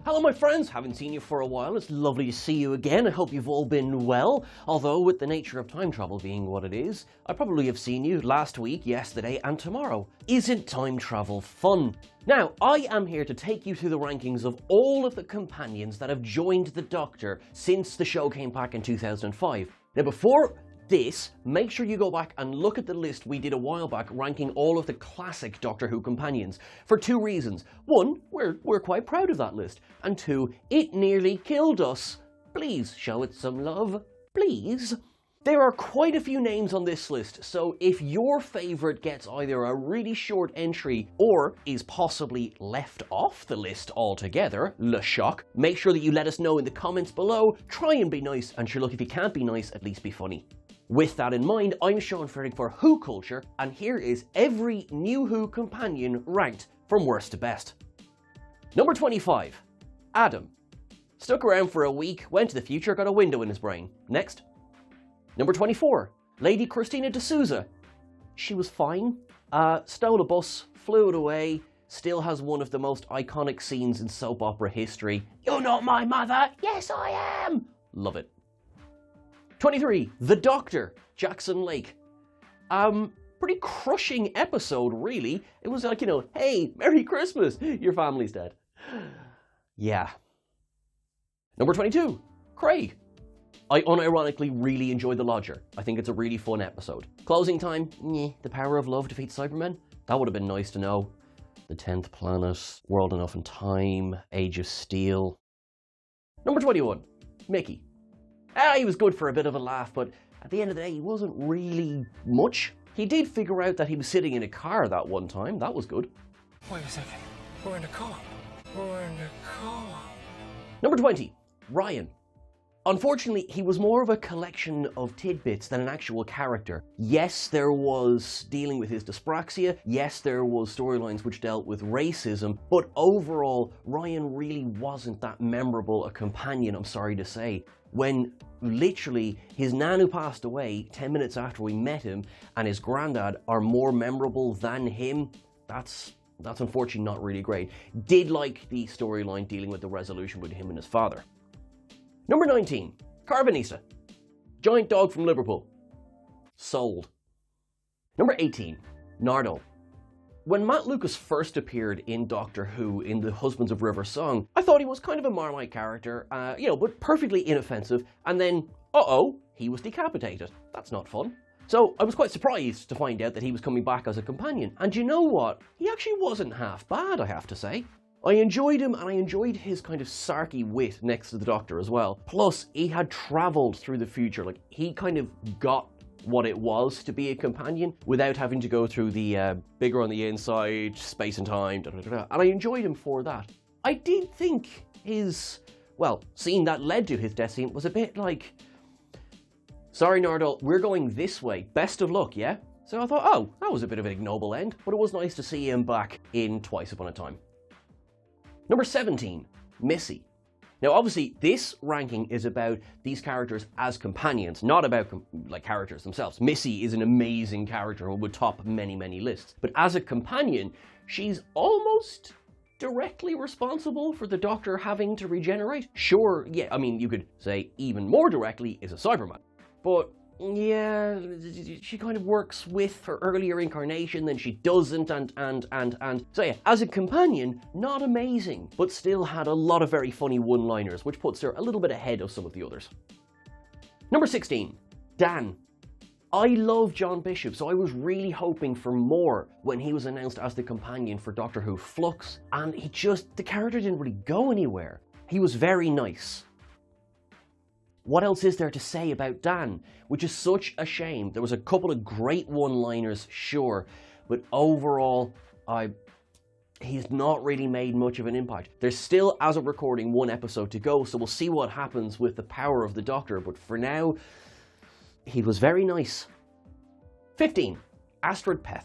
Hello my friends, haven't seen you for a while, it's lovely to see you again, I hope you've all been well, although with the nature of time travel being what it is, I probably have seen you last week, yesterday and tomorrow. Isn't time travel fun? Now, I am here to take you through the rankings of all of the companions that have joined the Doctor since the show came back in 2005. Now before this, make sure you go back and look at the list we did a while back ranking all of the classic Doctor Who companions for two reasons. One, we're quite proud of that list, and two, it nearly killed us. Please show it some love, please. There are quite a few names on this list, so if your favourite gets either a really short entry or is possibly left off the list altogether, le shock, make sure that you let us know in the comments below. Try and be nice, and sure look, if you can't be nice, at least be funny. With that in mind, I'm Sean Fertig for Who Culture, and here is every new Who companion ranked from worst to best. Number 25, Adam. Stuck around for a week, went to the future, got a window in his brain. Next. Number 24, Lady Christina D'Souza. She was fine. Stole a bus, flew it away, still has one of the most iconic scenes in soap opera history. You're not my mother! Yes, I am! Love it. 23, The Doctor, Jackson Lake. Pretty crushing episode, really. It was like, you know, hey, Merry Christmas, your family's dead. Yeah. Number 22, Craig. I unironically really enjoyed The Lodger. I think it's a really fun episode. Closing time, The Power of Love defeats Cybermen. That would have been nice to know. The 10th Planet, World Enough and Time, Age of Steel. Number 21, Mickey. He was good for a bit of a laugh, but at the end of the day, he wasn't really much. He did figure out that he was sitting in a car that one time. That was good. Wait a second. We're in a car. We're in a car. Number 20, Ryan. Unfortunately, he was more of a collection of tidbits than an actual character. Yes, there was dealing with his dyspraxia. Yes, there was storylines which dealt with racism. But overall, Ryan really wasn't that memorable a companion, I'm sorry to say. When literally his nan who passed away 10 minutes after we met him and his granddad are more memorable than him, that's unfortunately not really great. Did like the storyline dealing with the resolution with him and his father. Number 19, Carbonisa. Giant dog from Liverpool. Sold. Number 18, Nardo. When Matt Lucas first appeared in Doctor Who in the Husbands of River song, I thought he was kind of a Marmite character, but perfectly inoffensive, and then, he was decapitated. That's not fun. So I was quite surprised to find out that he was coming back as a companion, and you know what? He actually wasn't half bad, I have to say. I enjoyed him, and I enjoyed his kind of sarky wit next to the Doctor as well. Plus, he had travelled through the future, like, he kind of got what it was to be a companion without having to go through the bigger on the inside, space and time, and I enjoyed him for that. I did think his, scene that led to his death scene was a bit like, sorry Nardo, we're going this way, best of luck, yeah? So I thought, that was a bit of an ignoble end, but it was nice to see him back in Twice Upon a Time. Number 17, Missy. Now obviously this ranking is about these characters as companions, not about characters themselves. Missy is an amazing character who would top many, many lists. But as a companion, she's almost directly responsible for the Doctor having to regenerate. Sure, yeah, I mean, you could say even more directly is a Cyberman. But yeah, she kind of works with her earlier incarnation, then she doesn't, and. So yeah, as a companion, not amazing, but still had a lot of very funny one-liners, which puts her a little bit ahead of some of the others. Number 16, Dan. I love John Bishop, so I was really hoping for more when he was announced as the companion for Doctor Who Flux, and the character didn't really go anywhere. He was very nice. What else is there to say about Dan? Which is such a shame. There was a couple of great one-liners, sure, but overall, he's not really made much of an impact. There's still, as of recording, one episode to go, so we'll see what happens with the power of the Doctor, but for now, he was very nice. 15, Astrid Peth.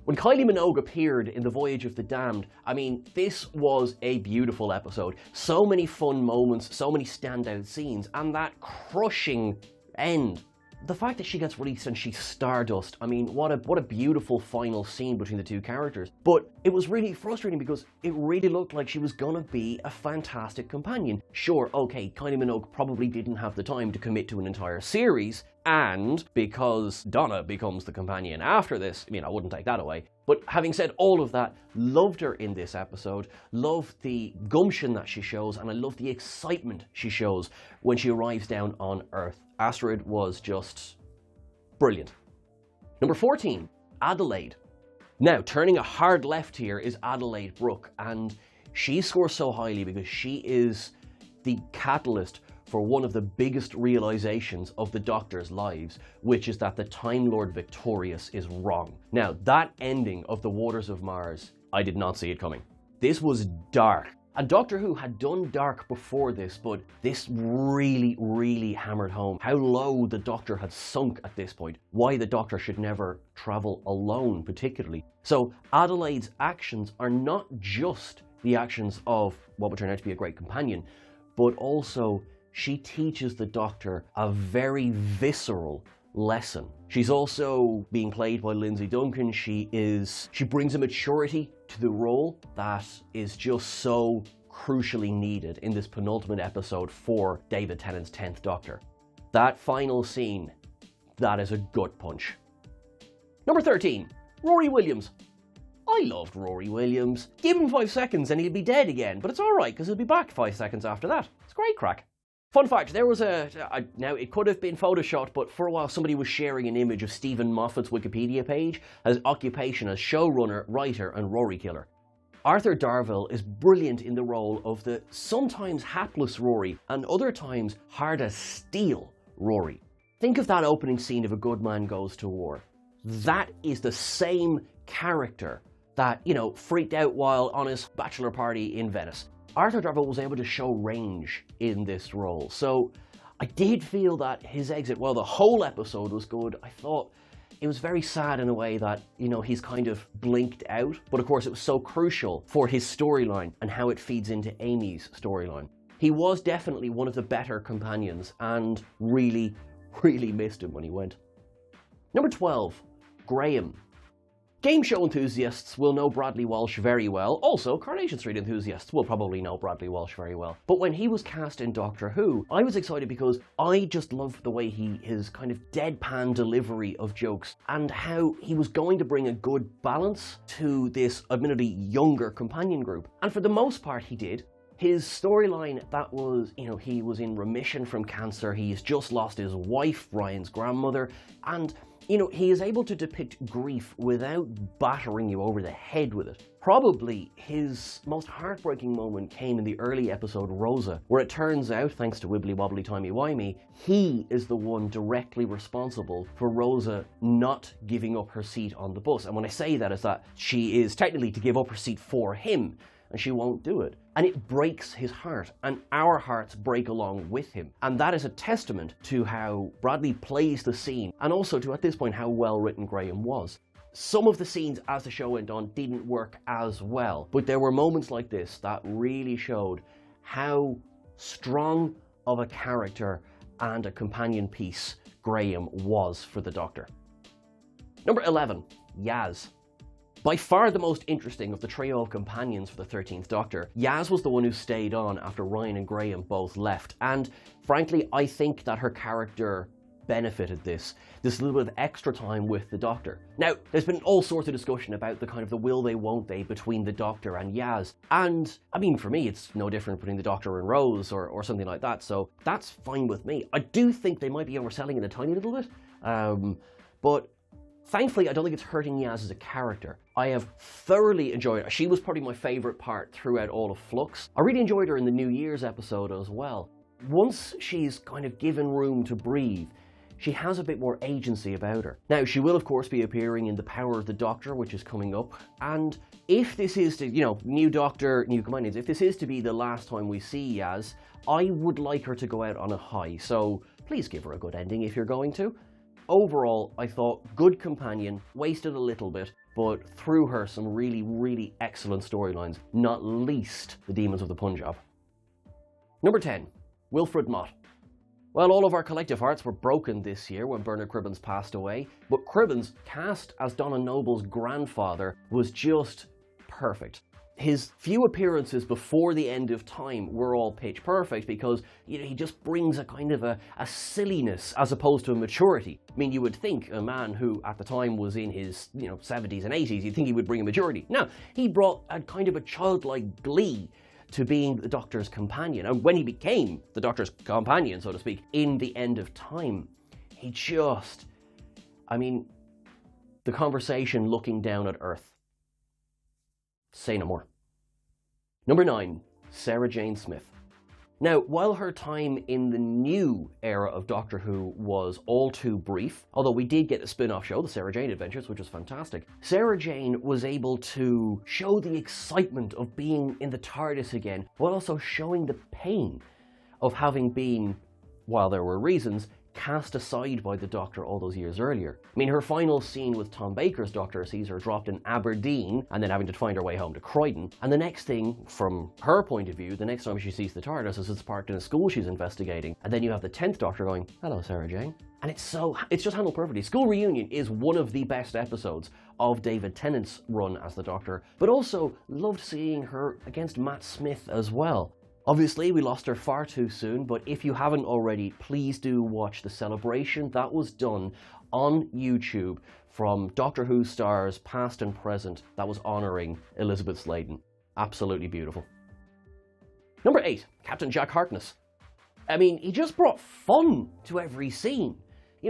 When Kylie Minogue appeared in The Voyage of the Damned, I mean, this was a beautiful episode. So many fun moments, so many standout scenes, and that crushing end. the fact that she gets released and she's Stardust, I mean, what a beautiful final scene between the two characters. But it was really frustrating because it really looked like she was gonna be a fantastic companion. Sure, okay, Kylie Minogue probably didn't have the time to commit to an entire series, and because Donna becomes the companion after this, I mean, I wouldn't take that away. But having said all of that, loved her in this episode, loved the gumption that she shows, and I love the excitement she shows when she arrives down on Earth. Astrid was just brilliant. Number 14, Adelaide. Now, turning a hard left here is Adelaide Brooke, and she scores so highly because she is the catalyst for one of the biggest realizations of the Doctor's lives, which is that the Time Lord Victorious is wrong. Now, that ending of The Waters of Mars, I did not see it coming. This was dark. And Doctor Who had done dark before this, but this really, really hammered home how low the Doctor had sunk at this point, why the Doctor should never travel alone particularly. So Adelaide's actions are not just the actions of what would turn out to be a great companion, but also she teaches the Doctor a very visceral lesson. She's also being played by Lindsay Duncan. She brings a maturity to the role that is just so crucially needed in this penultimate episode for David Tennant's 10th Doctor. That final scene, that is a gut punch. Number 13, Rory Williams. I loved Rory Williams. Give him 5 seconds and he'll be dead again, but it's alright because he'll be back 5 seconds after that. It's great crack. Fun fact, there was now it could have been photoshopped, but for a while somebody was sharing an image of Stephen Moffat's Wikipedia page as occupation as showrunner, writer, and Rory killer. Arthur Darvill is brilliant in the role of the sometimes hapless Rory and other times hard as steel Rory. Think of that opening scene of A Good Man Goes to War. That is the same character that, freaked out while on his bachelor party in Venice. Arthur Darvill was able to show range in this role, so I did feel that his exit, while the whole episode was good, I thought it was very sad in a way that, he's kind of blinked out, but of course it was so crucial for his storyline and how it feeds into Amy's storyline. He was definitely one of the better companions and really, really missed him when he went. Number 12, Graham. Game show enthusiasts will know Bradley Walsh very well. Also, Coronation Street enthusiasts will probably know Bradley Walsh very well. But when he was cast in Doctor Who, I was excited because I just loved the way his kind of deadpan delivery of jokes and how he was going to bring a good balance to this admittedly younger companion group. And for the most part, he did. His storyline, that was, he was in remission from cancer, he's just lost his wife, Ryan's grandmother, and he is able to depict grief without battering you over the head with it. Probably his most heartbreaking moment came in the early episode Rosa, where it turns out, thanks to Wibbly Wobbly Timey Wimey, he is the one directly responsible for Rosa not giving up her seat on the bus. And when I say that, is that she is technically to give up her seat for him, and she won't do it. And it breaks his heart, and our hearts break along with him. And that is a testament to how Bradley plays the scene, and also to, at this point, how well written Graham was. Some of the scenes as the show went on didn't work as well, but there were moments like this that really showed how strong of a character and a companion piece Graham was for the Doctor. Number 11, Yaz. By far the most interesting of the trio of companions for the 13th Doctor, Yaz was the one who stayed on after Ryan and Graham both left, and frankly I think that her character benefited this little bit of extra time with the Doctor. Now, there's been all sorts of discussion about the kind of the will they won't they between the Doctor and Yaz, and I mean for me it's no different between the Doctor and Rose or something like that, so that's fine with me. I do think they might be overselling it a tiny little bit, but thankfully, I don't think it's hurting Yaz as a character. I have thoroughly enjoyed her. She was probably my favourite part throughout all of Flux. I really enjoyed her in the New Year's episode as well. Once she's kind of given room to breathe, she has a bit more agency about her. Now, she will of course be appearing in The Power of the Doctor, which is coming up, and if this is to, new Doctor, new companions, if this is to be the last time we see Yaz, I would like her to go out on a high, so please give her a good ending if you're going to. Overall, I thought good companion, wasted a little bit, but through her some really, really excellent storylines, not least the Demons of the Punjab. Number 10, Wilfred Mott. Well, all of our collective hearts were broken this year when Bernard Cribbins passed away, but Cribbins, cast as Donna Noble's grandfather, was just perfect. His few appearances before the end of time were all pitch perfect because, he just brings a kind of a silliness as opposed to a maturity. I mean, you would think a man who at the time was in his, 70s and 80s, you'd think he would bring a maturity. No, he brought a kind of a childlike glee to being the Doctor's companion. And when he became the Doctor's companion, so to speak, in the end of time, he just, the conversation looking down at Earth. Say no more. Number 9, Sarah Jane Smith. Now, while her time in the new era of Doctor Who was all too brief, although we did get a spin-off show, The Sarah Jane Adventures, which was fantastic, Sarah Jane was able to show the excitement of being in the TARDIS again, while also showing the pain of having been, while there were reasons, cast aside by the Doctor all those years earlier. Her final scene with Tom Baker's Doctor sees her dropped in Aberdeen and then having to find her way home to Croydon. And the next thing, from her point of view, the next time she sees the TARDIS is it's parked in a school she's investigating. And then you have the 10th Doctor going, "Hello, Sarah Jane." And it's just handled perfectly. School Reunion is one of the best episodes of David Tennant's run as the Doctor, but also loved seeing her against Matt Smith as well. Obviously, we lost her far too soon, but if you haven't already, please do watch the celebration that was done on YouTube from Doctor Who stars past and present that was honouring Elizabeth Sladen. Absolutely beautiful. Number 8, Captain Jack Harkness. He just brought fun to every scene.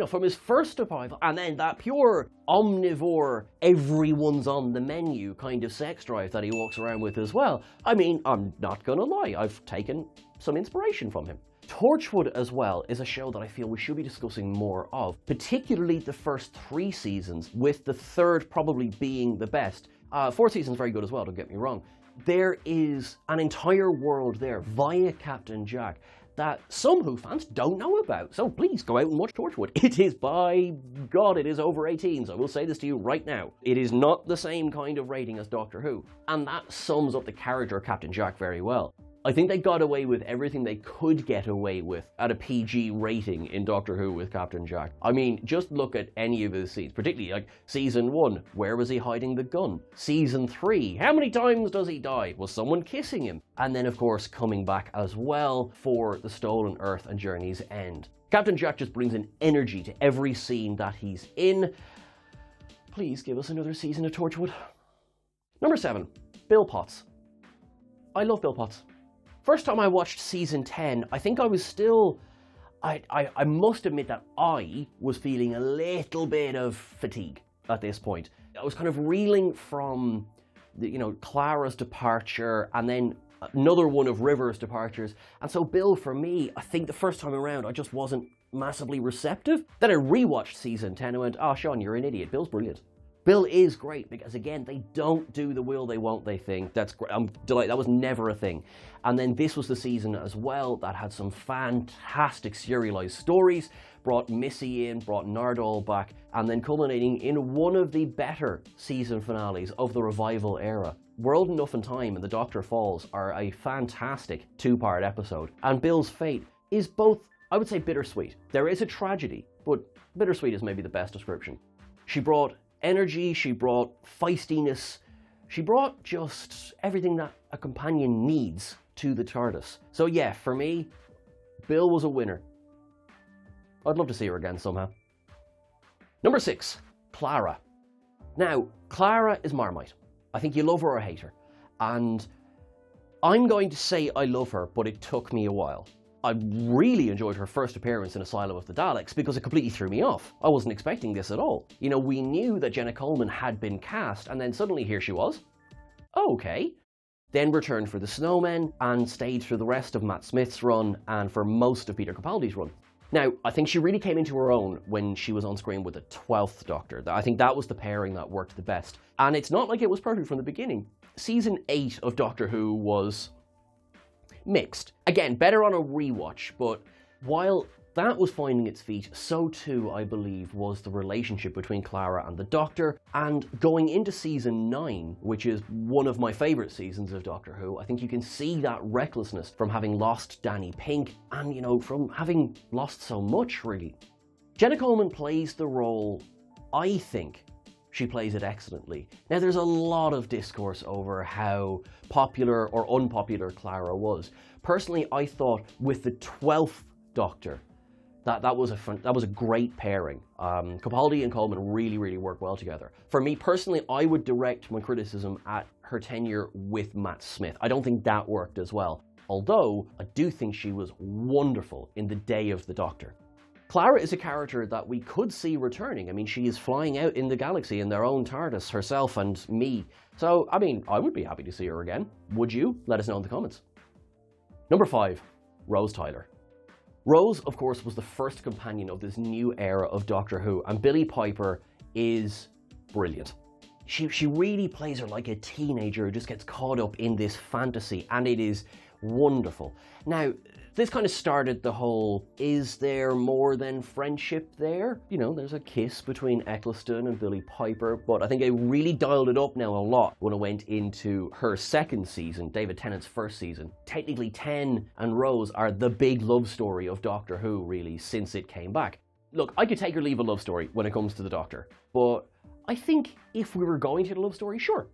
From his first arrival, and then that pure omnivore, everyone's on the menu kind of sex drive that he walks around with as well. I'm not gonna lie, I've taken some inspiration from him. Torchwood as well is a show that I feel we should be discussing more of, particularly the first 3 seasons, with the third probably being the best. 4th season's very good as well, don't get me wrong. There is an entire world there via Captain Jack that some Who fans don't know about. So please go out and watch Torchwood. It is, by God, it is over 18s. I will say this to you right now. It is not the same kind of rating as Doctor Who. And that sums up the character of Captain Jack very well. I think they got away with everything they could get away with at a PG rating in Doctor Who with Captain Jack. Just look at any of his scenes, particularly like Season 1, where was he hiding the gun? Season 3, how many times does he die? Was someone kissing him? And then, of course, coming back as well for The Stolen Earth and Journey's End. Captain Jack just brings an energy to every scene that he's in. Please give us another season of Torchwood. Number 7, Bill Potts. I love Bill Potts. First time I watched season 10, I think I was still, I must admit that I was feeling a little bit of fatigue at this point. I was kind of reeling from, Clara's departure and then another one of River's departures. And so Bill, for me, I think the first time around, I just wasn't massively receptive. Then I rewatched season 10 and went, "Oh, Sean, you're an idiot. Bill's brilliant." Bill is great because, again, they don't do the will they won't they thing. That's great. I'm delighted. That was never a thing. And then this was the season as well that had some fantastic serialized stories, brought Missy in, brought Nardo back, and then culminating in one of the better season finales of the revival era. World Enough and Time and The Doctor Falls are a fantastic 2-part episode. And Bill's fate is both, I would say, bittersweet. There is a tragedy, but bittersweet is maybe the best description. She brought energy, she brought feistiness, she brought just everything that a companion needs to the TARDIS. So yeah, for me, Bill was a winner. I'd love to see her again somehow. Number 6, Clara. Now, Clara is Marmite. I think you love her or hate her. And I'm going to say I love her, but it took me a while. I really enjoyed her first appearance in Asylum of the Daleks because it completely threw me off. I wasn't expecting this at all. We knew that Jenna Coleman had been cast, and then suddenly here she was. Okay. Then returned for The Snowmen, and stayed through the rest of Matt Smith's run, and for most of Peter Capaldi's run. Now, I think she really came into her own when she was on screen with the 12th Doctor. I think that was the pairing that worked the best. And it's not like it was perfect from the beginning. Season 8 of Doctor Who was mixed. Again, better on a rewatch, but while That was finding its feet. So too, I believe, was the relationship between Clara and the Doctor. And going into season 9, which is one of my favourite seasons of Doctor Who, I think you can see that recklessness from having lost Danny Pink and, you know, from having lost so much, really. Jenna Coleman plays the role, I think, she plays it excellently. Now, there's a lot of discourse over how popular or unpopular Clara was. Personally, I thought with the 12th Doctor, that was a great pairing. Capaldi and Coleman really work well together. For me personally, I would direct my criticism at her tenure with Matt Smith. I don't think that worked as well. Although, I do think she was wonderful in The Day of the Doctor. Clara is a character that we could see returning. I mean, she is flying out in the galaxy in their own TARDIS, herself and me. So, I mean, I would be happy to see her again. Would you? Let us know in the comments. Number 5, Rose Tyler. Rose, of course, was the first companion of this new era of Doctor Who, and Billie Piper is brilliant. She really plays her like a teenager who just gets caught up in this fantasy, and it is wonderful. Now, this kind of started the whole, is there more than friendship there? You know, there's a kiss between Eccleston and Billie Piper, but I think it really dialed it up now a lot when it went into her second season, David Tennant's first season. Technically, Ten and Rose are the big love story of Doctor Who, really, since it came back. Look, I could take or leave a love story when it comes to the Doctor, but I think if we were going to the love story, sure,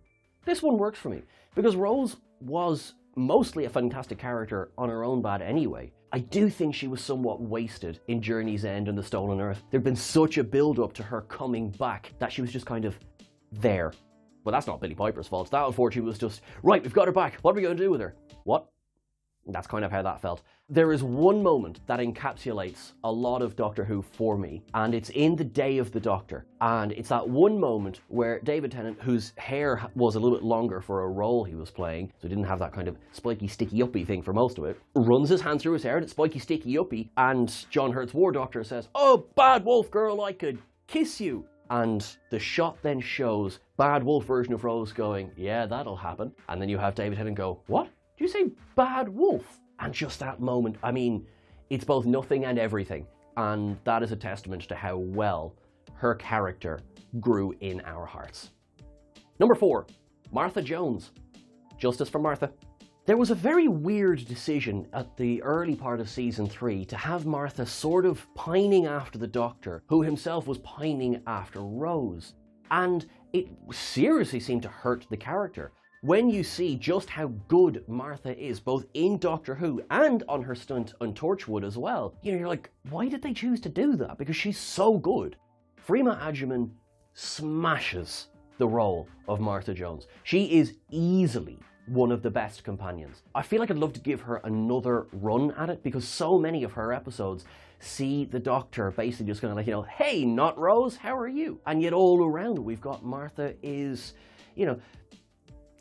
this one works for me, because Rose was mostly a fantastic character on her own bat anyway. I do think she was somewhat wasted in Journey's End and The Stolen Earth. There'd been such a build-up to her coming back that she was just kind of there. But that's not Billie Piper's fault. That, unfortunately, was just, right, we've got her back. What are we going to do with her? What? That's kind of how that felt. There is one moment that encapsulates a lot of Doctor Who for me, and it's in The Day of the Doctor. And it's that one moment where David Tennant, whose hair was a little bit longer for a role he was playing, so he didn't have that kind of spiky, sticky-uppy thing for most of it, runs his hand through his hair, and it's spiky, sticky-uppy, and John Hurt's War Doctor says, "Oh, bad wolf girl, I could kiss you." And the shot then shows bad wolf version of Rose going, "Yeah, that'll happen." And then you have David Tennant go, "What? Did you say bad wolf?" And just that moment, I mean, it's both nothing and everything. And that is a testament to how well her character grew in our hearts. Number 4, Martha Jones. Justice for Martha. There was a very weird decision at the early part of season 3 to have Martha sort of pining after the Doctor, who himself was pining after Rose. And it seriously seemed to hurt the character. When you see just how good Martha is, both in Doctor Who and on her stunt on Torchwood as well, you know, you're like, why did they choose to do that? Because she's so good. Freema Agyeman smashes the role of Martha Jones. She is easily one of the best companions. I feel like I'd love to give her another run at it, because so many of her episodes see the Doctor basically just kind of like, you know, hey, not Rose, how are you? And yet all around we've got Martha is, you know,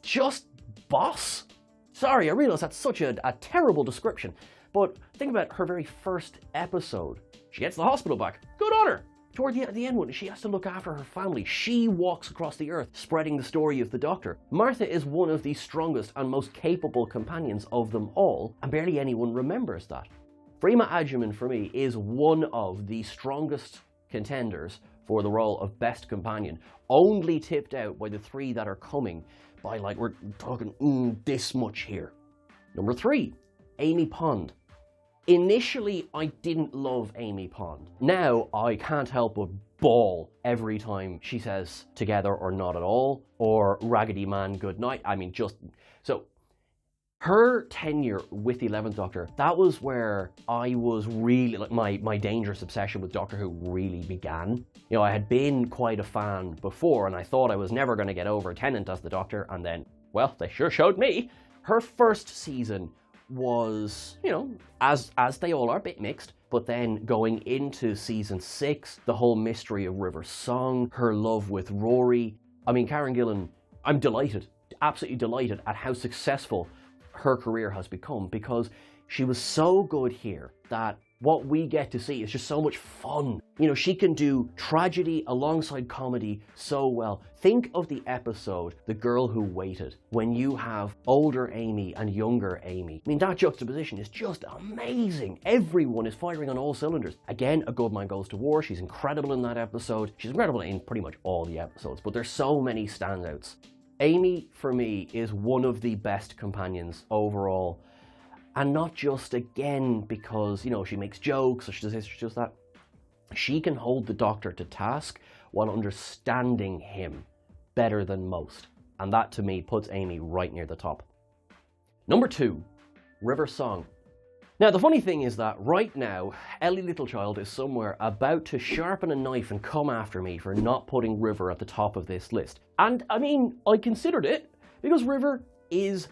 just boss. Sorry, I realise that's such a terrible description, but think about her very first episode. She gets the hospital back. Good on her. Toward the end, when she has to look after her family, she walks across the earth spreading the story of the Doctor. Martha is one of the strongest and most capable companions of them all, and barely anyone remembers that. Freema Agyeman, for me, is one of the strongest contenders for the role of Best Companion, only tipped out by the 3 that are coming by, like, we're talking this much here. Number 3, Amy Pond. Initially, I didn't love Amy Pond. Now, I can't help but bawl every time she says together or not at all, or Raggedy Man good night. I mean, just, so her tenure with the 11th Doctor, that was where I was really, like, my dangerous obsession with Doctor Who really began. You know, I had been quite a fan before, and I thought I was never going to get over Tennant as the Doctor, and then, well, they sure showed me. Her first season was, you know, as they all are, a bit mixed, but then going into season 6, the whole mystery of River Song, her love with Rory. I mean, Karen Gillan, I'm delighted, absolutely delighted at how successful her career has become, because she was so good here that what we get to see is just so much fun. You know, she can do tragedy alongside comedy so well. Think of the episode, The Girl Who Waited, when you have older Amy and younger Amy. I mean, that juxtaposition is just amazing. Everyone is firing on all cylinders. Again, a good man goes to war. She's incredible in that episode. She's incredible in pretty much all the episodes, but there's so many standouts. Amy, for me, is one of the best companions overall. And not just, again, because, you know, she makes jokes or she does this, she does that. She can hold the Doctor to task while understanding him better than most. And that, to me, puts Amy right near the top. Number 2, River Song. Now, the funny thing is that right now, Ellie Littlechild is somewhere about to sharpen a knife and come after me for not putting River at the top of this list. And, I mean, I considered it, because River is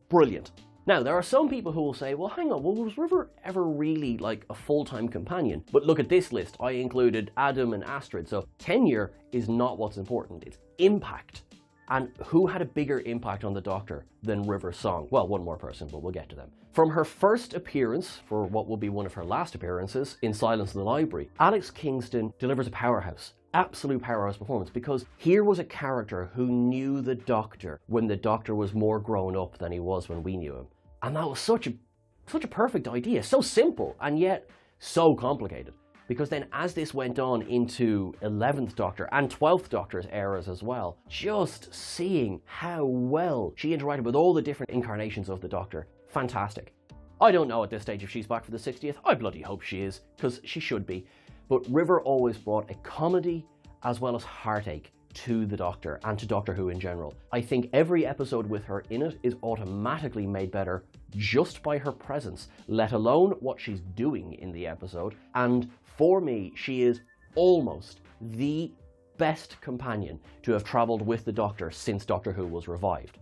brilliant. Now, there are some people who will say, well, hang on, well, was River ever really like a full-time companion? But look at this list. I included Adam and Astrid. So tenure is not what's important. It's impact. And who had a bigger impact on the Doctor than River Song? Well, one more person, but we'll get to them. From her first appearance, for what will be one of her last appearances, in Silence in the Library, Alex Kingston delivers a powerhouse. Absolute powerhouse performance, because here was a character who knew the Doctor when the Doctor was more grown up than he was when we knew him. And that was such a perfect idea, so simple and yet so complicated. Because then as this went on into 11th Doctor and 12th Doctor's eras as well, just seeing how well she interacted with all the different incarnations of the Doctor, fantastic. I don't know at this stage if she's back for the 60th, I bloody hope she is, because she should be. But River always brought a comedy as well as heartache to the Doctor and to Doctor Who in general. I think every episode with her in it is automatically made better just by her presence, let alone what she's doing in the episode. And for me, she is almost the best companion to have travelled with the Doctor since Doctor Who was revived,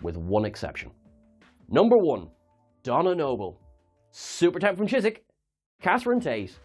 with one exception. Number 1, Donna Noble. Super Temp from Chiswick, Catherine Tate,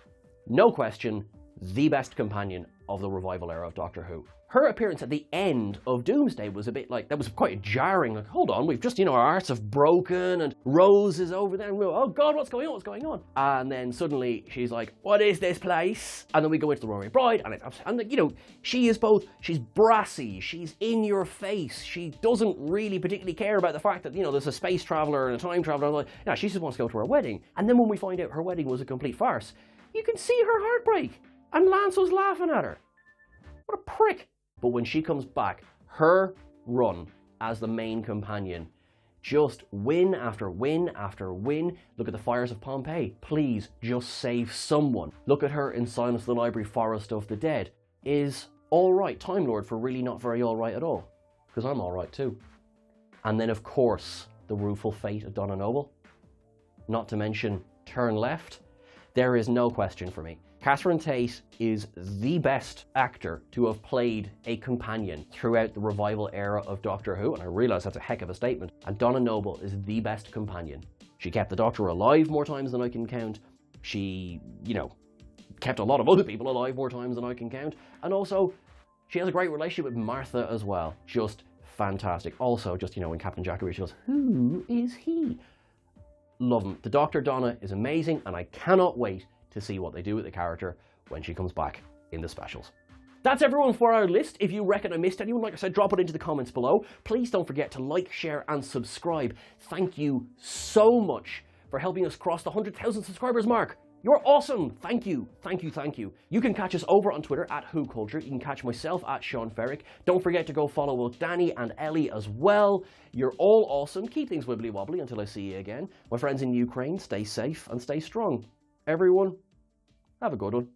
no question, the best companion of the revival era of Doctor Who. Her appearance at the end of Doomsday was a bit like, that was quite jarring, like, hold on, we've just, you know, our hearts have broken and Rose is over there and we're, oh God, what's going on? And then suddenly she's like, what is this place? And then we go into the Rory Bride and you know, she is both, she's brassy, she's in your face, she doesn't really particularly care about the fact that, you know, there's a space traveler and a time traveler, like, yeah, she just wants to go to her wedding. And then when we find out her wedding was a complete farce, you can see her heartbreak and Lance was laughing at her. What a prick. But when she comes back, her run as the main companion, just win after win after win. Look at the fires of Pompeii. Please, just save someone. Look at her in Silence of the Library, Forest of the Dead. Is alright. Time Lord for really not very alright at all. Because I'm alright too. And then, of course, the rueful fate of Donna Noble. Not to mention Turn Left. There is no question for me. Catherine Tate is the best actor to have played a companion throughout the revival era of Doctor Who, and I realise that's a heck of a statement. And Donna Noble is the best companion. She kept the Doctor alive more times than I can count. She, you know, kept a lot of other people alive more times than I can count. And also, she has a great relationship with Martha as well. Just fantastic. Also, just, you know, when Captain Jack goes, who is he? Love him. The Doctor Donna is amazing, and I cannot wait to see what they do with the character when she comes back in the specials. That's everyone for our list. If you reckon I missed anyone, like I said, drop it into the comments below. Please don't forget to like, share, and subscribe. Thank you so much for helping us cross the 100,000 subscribers mark. You're awesome. Thank you. Thank you. Thank you. You can catch us over on Twitter at WhoCulture. You can catch myself at Sean Ferrick. Don't forget to go follow both Danny and Ellie as well. You're all awesome. Keep things wibbly wobbly until I see you again. My friends in Ukraine, stay safe and stay strong. Everyone, have a good one.